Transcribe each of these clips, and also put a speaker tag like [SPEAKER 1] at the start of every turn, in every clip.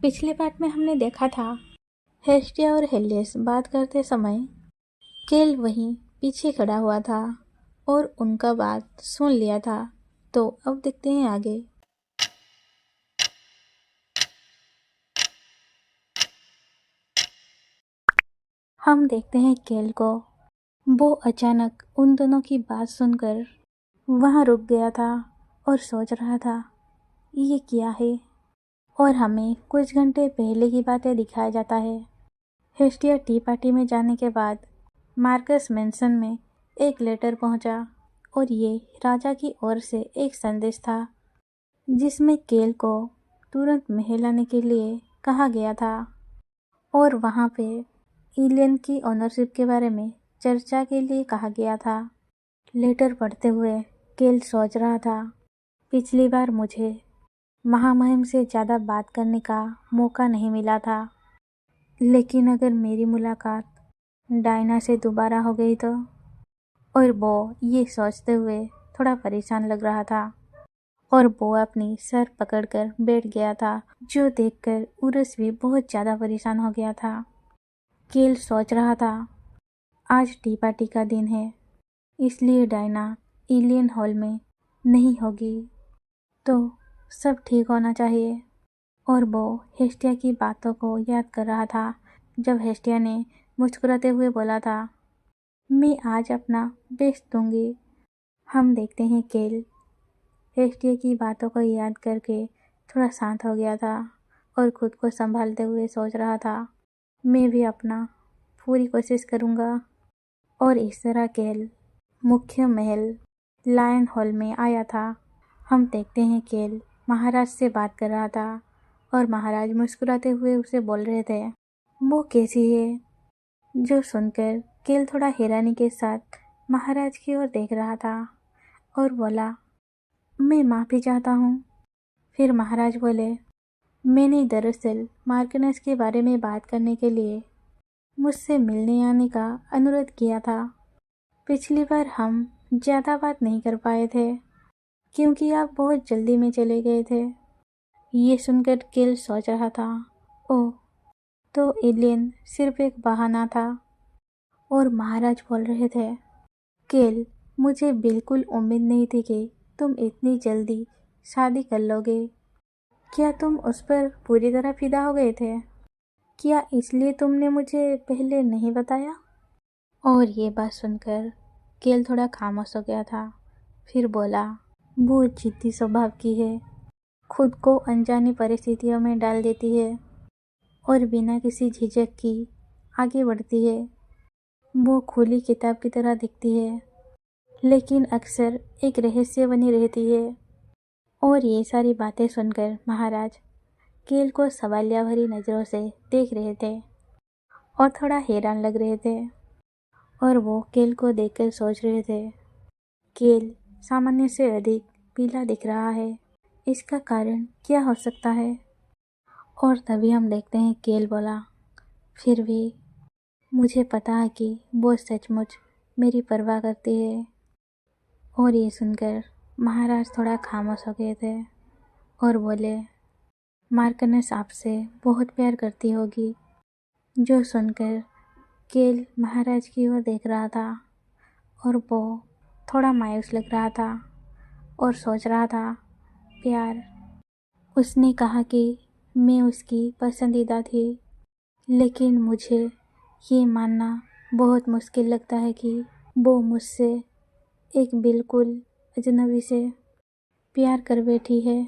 [SPEAKER 1] पिछले पार्ट में हमने देखा था हेस्टिया और हेलियस बात करते समय केल वहीं पीछे खड़ा हुआ था और उनका बात सुन लिया था। तो अब देखते हैं आगे। हम देखते हैं केल को। वो अचानक उन दोनों की बात सुनकर वहाँ रुक गया था और सोच रहा था ये क्या है। और हमें कुछ घंटे पहले की बातें दिखाया जाता है। हेस्टिया टी पार्टी में जाने के बाद मार्कस मैंसन में एक लेटर पहुंचा और ये राजा की ओर से एक संदेश था जिसमें केल को तुरंत महल आने के लिए कहा गया था और वहाँ पे इलियन की ओनरशिप के बारे में चर्चा के लिए कहा गया था। लेटर पढ़ते हुए केल सोच रहा था पिछली बार मुझे महामहिम से ज़्यादा बात करने का मौका नहीं मिला था, लेकिन अगर मेरी मुलाकात डायना से दोबारा हो गई तो। और वो ये सोचते हुए थोड़ा परेशान लग रहा था और वो अपनी सर पकड़कर बैठ गया था, जो देखकर उरस भी बहुत ज़्यादा परेशान हो गया था। केल सोच रहा था आज टी पार्टी का दिन है, इसलिए डायना इलियन हॉल में नहीं होगी, तो सब ठीक होना चाहिए। और वो हेस्टिया की बातों को याद कर रहा था जब हेस्टिया ने मुस्कुराते हुए बोला था मैं आज अपना बेस्ट दूंगी। हम देखते हैं केल हेस्टिया की बातों को याद करके थोड़ा शांत हो गया था और खुद को संभालते हुए सोच रहा था मैं भी अपना पूरी कोशिश करूँगा। और इस तरह केल मुख्य महल लायन हॉल में आया था। हम देखते हैं केल महाराज से बात कर रहा था और महाराज मुस्कुराते हुए उसे बोल रहे थे वो कैसी है। जो सुनकर केल थोड़ा हैरानी के साथ महाराज की ओर देख रहा था और बोला मैं माफ़ी चाहता हूँ। फिर महाराज बोले मैंने दरअसल मार्कनेस के बारे में बात करने के लिए मुझसे मिलने आने का अनुरोध किया था। पिछली बार हम ज़्यादा बात नहीं कर पाए थे क्योंकि आप बहुत जल्दी में चले गए थे। ये सुनकर केल सोच रहा था ओह, तो एलियन सिर्फ एक बहाना था। और महाराज बोल रहे थे केल मुझे बिल्कुल उम्मीद नहीं थी कि तुम इतनी जल्दी शादी कर लोगे। क्या तुम उस पर पूरी तरह फिदा हो गए थे? क्या इसलिए तुमने मुझे पहले नहीं बताया? और ये बात सुनकर केल थोड़ा खामोश हो गया था। फिर बोला वो जिद्दी स्वभाव की है, खुद को अनजानी परिस्थितियों में डाल देती है और बिना किसी झिझक की आगे बढ़ती है। वो खुली किताब की तरह दिखती है, लेकिन अक्सर एक रहस्य बनी रहती है। और ये सारी बातें सुनकर महाराज केल को सवालिया भरी नज़रों से देख रहे थे और थोड़ा हैरान लग रहे थे। और वो केल को देखकर सोच रहे थे केल सामान्य से अधिक पीला दिख रहा है, इसका कारण क्या हो सकता है। और तभी हम देखते हैं केल बोला फिर भी मुझे पता है कि वो सचमुच मेरी परवाह करती है। और ये सुनकर महाराज थोड़ा खामोश हो गए थे और बोले मार्कनेस आपसे बहुत प्यार करती होगी। जो सुनकर केल महाराज की ओर देख रहा था और वो थोड़ा मायूस लग रहा था और सोच रहा था प्यार। उसने कहा कि मैं उसकी पसंदीदा थी, लेकिन मुझे ये मानना बहुत मुश्किल लगता है कि वो मुझसे एक बिल्कुल अजनबी से प्यार कर बैठी है।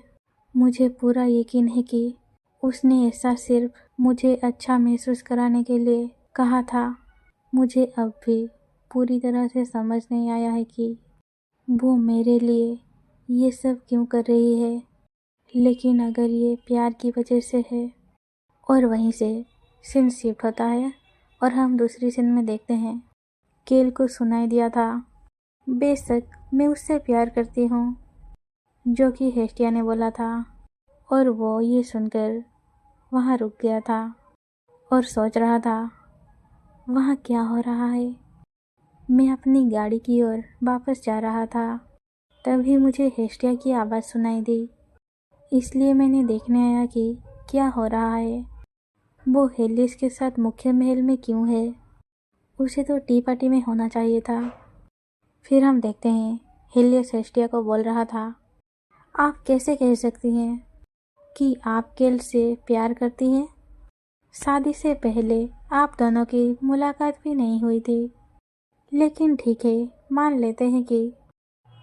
[SPEAKER 1] मुझे पूरा यकीन है कि उसने ऐसा सिर्फ मुझे अच्छा महसूस कराने के लिए कहा था। मुझे अब भी पूरी तरह से समझ नहीं आया है कि वो मेरे लिए ये सब क्यों कर रही है, लेकिन अगर ये प्यार की वजह से है। और वहीं से सीन शिफ्ट होता है और हम दूसरी सीन में देखते हैं केल को सुनाई दिया था बेशक मैं उससे प्यार करती हूँ, जो कि हेस्टिया ने बोला था। और वो ये सुनकर वहाँ रुक गया था और सोच रहा था वहाँ क्या हो रहा है। मैं अपनी गाड़ी की ओर वापस जा रहा था, तभी मुझे हेस्टिया की आवाज़ सुनाई दी, इसलिए मैंने देखने आया कि क्या हो रहा है? वो हेलिस के साथ मुख्य महल में क्यों है? उसे तो टी पार्टी में होना चाहिए था। फिर हम देखते हैं हेलियस हेस्टिया को बोल रहा था, आप कैसे कह सकती हैं कि आप केल से प्यार करती हैं? शादी से पहले आप दोनों की मुलाकात भी नहीं हुई थी। लेकिन ठीक है, मान लेते हैं कि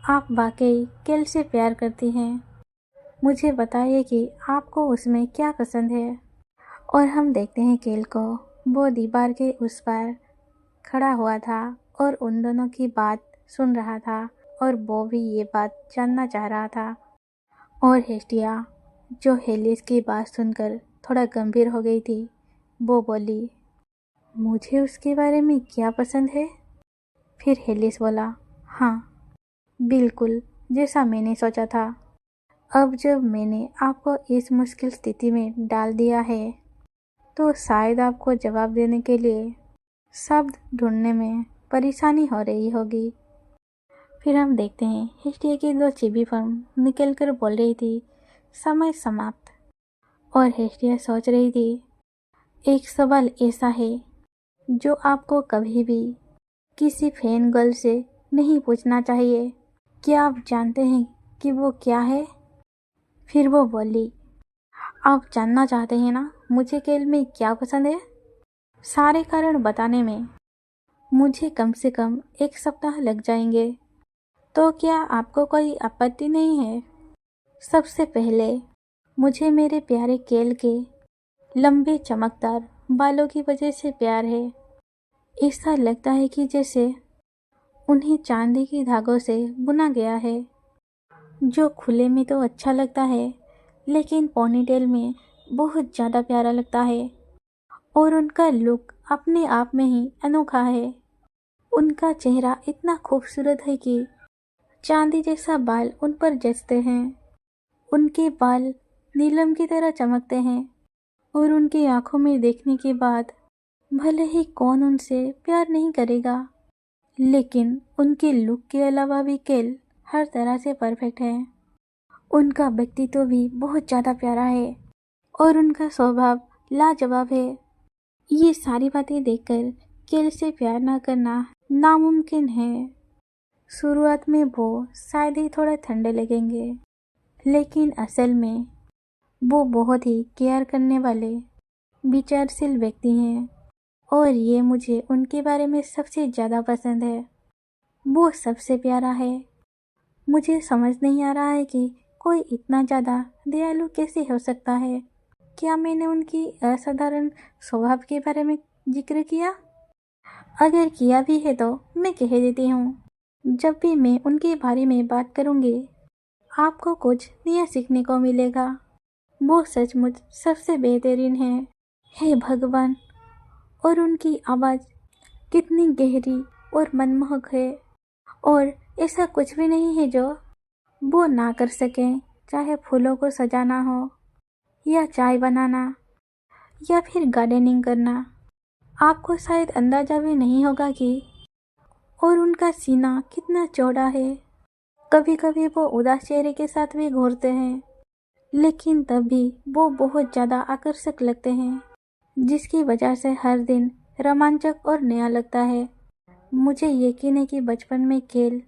[SPEAKER 1] आप वाकई केल से प्यार करती हैं। मुझे बताइए कि आपको उसमें क्या पसंद है। और हम देखते हैं केल को, वो दीवार के उस पार खड़ा हुआ था और उन दोनों की बात सुन रहा था और वो भी ये बात जानना चाह रहा था। और हेस्टिया, जो हेलिस की बात सुनकर थोड़ा गंभीर हो गई थी, वो बोली, मुझे उसके बारे में क्या पसंद है? फिर हेलिस बोला, हाँ बिल्कुल, जैसा मैंने सोचा था। अब जब मैंने आपको इस मुश्किल स्थिति में डाल दिया है तो शायद आपको जवाब देने के लिए शब्द ढूंढने में परेशानी हो रही होगी। फिर हम देखते हैं हेस्टिया की दो चिबी फर्म निकल कर बोल रही थी, समय समाप्त। और हेस्टिया सोच रही थी, एक सवाल ऐसा है जो आपको कभी भी किसी फैन गर्ल से नहीं पूछना चाहिए। क्या आप जानते हैं कि वो क्या है? फिर वो बोली, आप जानना चाहते हैं ना मुझे केल में क्या पसंद है? सारे कारण बताने में मुझे कम से कम 1 सप्ताह लग जाएंगे। तो क्या आपको कोई आपत्ति नहीं है? सबसे पहले मुझे मेरे प्यारे केल के लंबे चमकदार बालों की वजह से प्यार है। ऐसा लगता है कि जैसे उन्हें चांदी के धागों से बुना गया है। जो खुले में तो अच्छा लगता है, लेकिन पोनीटेल में बहुत ज़्यादा प्यारा लगता है। और उनका लुक अपने आप में ही अनोखा है। उनका चेहरा इतना खूबसूरत है कि चांदी जैसा बाल उन पर जचते हैं। उनके बाल नीलम की तरह चमकते हैं और उनकी आंखों में देखने के बाद भले ही कौन उनसे प्यार नहीं करेगा, लेकिन उनके लुक के अलावा भी केल हर तरह से परफेक्ट है। उनका व्यक्तित्व भी बहुत ज़्यादा प्यारा है और उनका स्वभाव लाजवाब है। ये सारी बातें देखकर केल से प्यार ना करना नामुमकिन है। शुरुआत में वो शायद ही थोड़ा ठंडे लगेंगे, लेकिन असल में वो बहुत ही केयर करने वाले विचारशील व्यक्ति हैं और ये मुझे उनके बारे में सबसे ज़्यादा पसंद है। वो सबसे प्यारा है। मुझे समझ नहीं आ रहा है कि कोई इतना ज़्यादा दयालु कैसे हो सकता है। क्या मैंने उनकी असाधारण स्वभाव के बारे में जिक्र किया? अगर किया भी है तो मैं कह देती हूँ, जब भी मैं उनके बारे में बात करूँगी आपको कुछ नया सीखने को मिलेगा। वो सचमुच सबसे बेहतरीन है। हे भगवान! और उनकी आवाज़ कितनी गहरी और मनमोहक है। और ऐसा कुछ भी नहीं है जो वो ना कर सकें, चाहे फूलों को सजाना हो या चाय बनाना या फिर गार्डनिंग करना। आपको शायद अंदाजा भी नहीं होगा कि और उनका सीना कितना चौड़ा है। कभी कभी वो उदास चेहरे के साथ भी घूरते हैं, लेकिन तब भी वो बहुत ज़्यादा आकर्षक लगते हैं, जिसकी वजह से हर दिन रोमांचक और नया लगता है। मुझे यकीन है कि बचपन में केल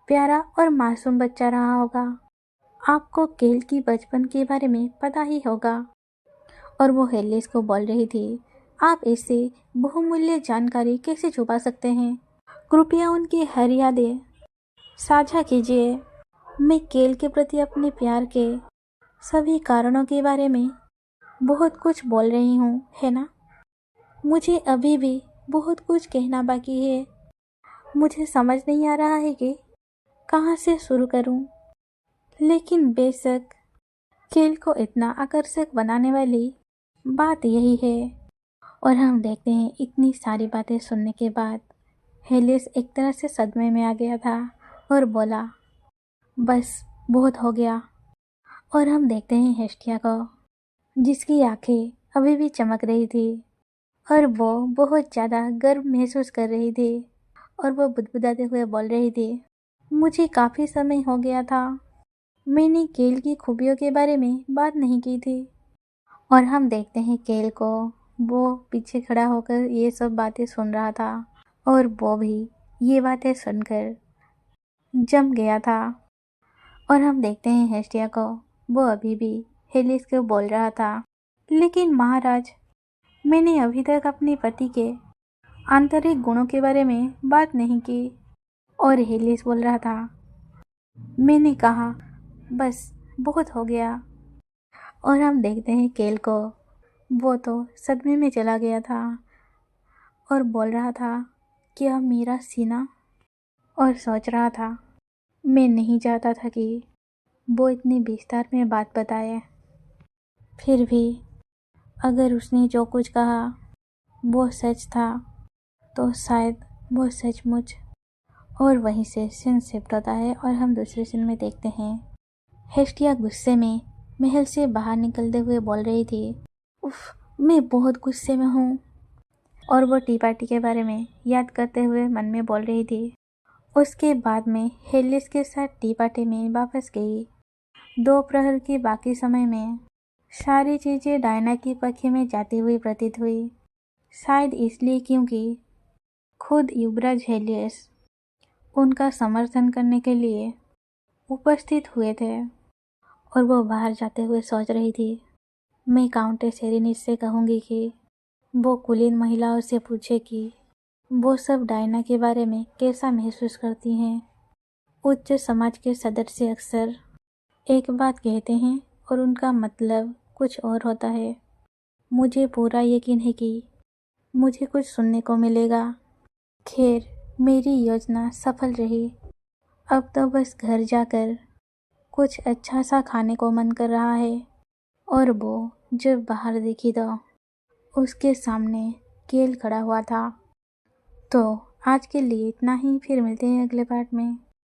[SPEAKER 1] प्यारा और मासूम बच्चा रहा होगा। आपको केल की बचपन के बारे में पता ही होगा। और वो हेलिस को बोल रही थी, आप ऐसे बहुमूल्य जानकारी कैसे छुपा सकते हैं? कृपया उनकी हर यादें साझा कीजिए। मैं केल के प्रति अपने प्यार के सभी कारणों के बारे में बहुत कुछ बोल रही हूँ, है ना? मुझे अभी भी बहुत कुछ कहना बाकी है। मुझे समझ नहीं आ रहा है कि कहाँ से शुरू करूँ। लेकिन बेशक केल को इतना आकर्षक बनाने वाली बात यही है। और हम देखते हैं इतनी सारी बातें सुनने के बाद हेलिस एक तरह से सदमे में आ गया था और बोला, बस बहुत हो गया। और हम देखते हैं हेस्टिया को, जिसकी आंखें अभी भी चमक रही थी और वो बहुत ज़्यादा गर्व महसूस कर रही थी। और वो बुदबुदाते हुए बोल रही थी, मुझे काफ़ी समय हो गया था मैंने केल की खूबियों के बारे में बात नहीं की थी। और हम देखते हैं केल को। वो पीछे खड़ा होकर ये सब बातें सुन रहा था और वो भी ये बातें सुनकर जम गया था। और हम देखते हैं हेस्टिया को। वो अभी भी हेलिस को बोल रहा था, लेकिन महाराज, मैंने अभी तक अपने पति के आंतरिक गुणों के बारे में बात नहीं की। और हेलिस बोल रहा था, मैंने कहा बस बहुत हो गया। और हम देखते हैं केल को। वो तो सदमे में चला गया था और बोल रहा था, क्या मेरा सीना? और सोच रहा था, मैं नहीं चाहता था कि वो इतनी विस्तार में बात बताए। फिर भी अगर उसने जो कुछ कहा वो सच था तो शायद वो सचमुच। और वहीं से सीन शिफ्ट होता है और हम दूसरे सीन में देखते हैं हेस्टिया गुस्से में महल से बाहर निकलते हुए बोल रही थी, उफ, मैं बहुत गुस्से में हूँ। और वो टी पार्टी के बारे में याद करते हुए मन में बोल रही थी। उसके बाद में हेलिस के साथ टी पार्टी में वापस गई। दोपहर के बाकी समय में सारी चीज़ें डायना की पक्ष में जाती हुई प्रतीत हुई। शायद इसलिए क्योंकि खुद युवराज हेलियस उनका समर्थन करने के लिए उपस्थित हुए थे। और वो बाहर जाते हुए सोच रही थी, मैं काउंटेस एरिनिस से कहूँगी कि वो कुलीन महिलाओं से पूछे कि वो सब डायना के बारे में कैसा महसूस करती हैं। उच्च समाज के सदस्य अक्सर एक बात कहते हैं और उनका मतलब कुछ और होता है। मुझे पूरा यकीन है कि मुझे कुछ सुनने को मिलेगा। खैर, मेरी योजना सफल रही। अब तो बस घर जाकर कुछ अच्छा सा खाने को मन कर रहा है। और वो जब बाहर देखी तो उसके सामने केल खड़ा हुआ था। तो आज के लिए इतना ही, फिर मिलते हैं अगले पार्ट में।